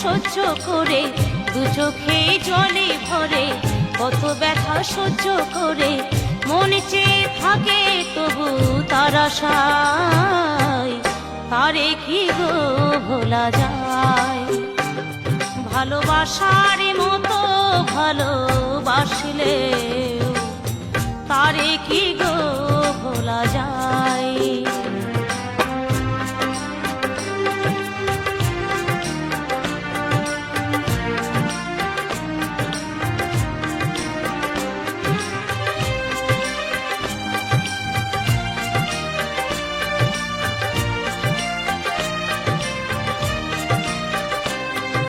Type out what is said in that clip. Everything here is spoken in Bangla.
সহ্য করে, দু চোখে জলে ভরে কত ব্যথা সহ্য করে, মন চেয়ে থাকে তবু তার আশায়, তারে কি গো ভোলা যায়? ভালোবাসার মতো ভালোবাসলে তারে কি গো ভোলা যায়?